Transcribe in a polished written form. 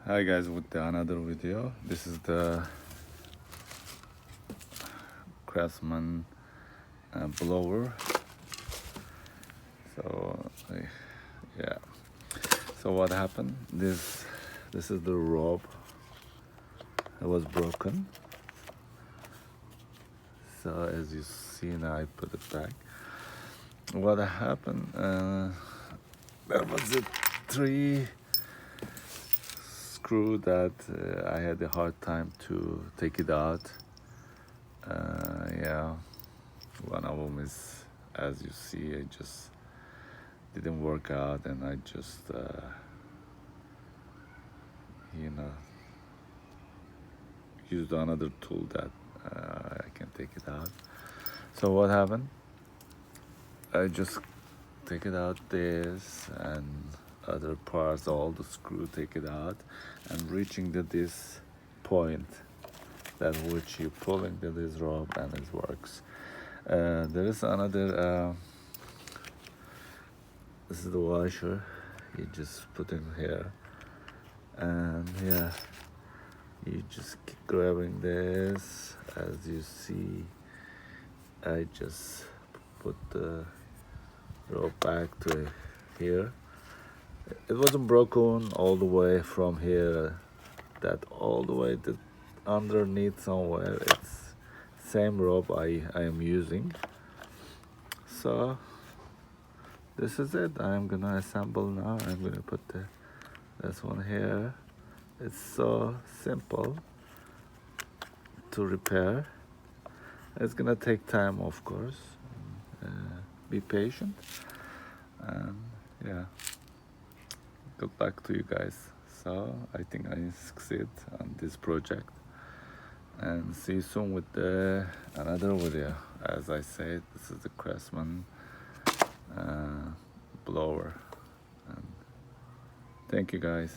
Hi guys, with another video. This is the Craftsman blower. So yeah. So what happened? This is the rope. It was broken. So as you see now, I put it back. What happened? There was a three screw that I had a hard time to take it out. Yeah, one of them is, as you see, it just didn't work out, and I just you know used another tool that I can take it out. So what happened? I just take it out this and other parts, all the screw, take it out, and reaching to this point that which you pulling to this rope and it works. There is another this is the washer. You just put in here, and yeah, you just keep grabbing this. As you see, I just put the rope back to here. It wasn't broken all the way from here, that all the way to underneath somewhere. It's same rope I am using. So this is it. I'm gonna assemble now. I'm gonna put this one here. It's so simple to repair. It's gonna take time, of course. Be patient, and yeah, good luck to you guys. So I think I succeed on this project, and see you soon with another video. As I said, this is the Craftsman blower, and thank you guys.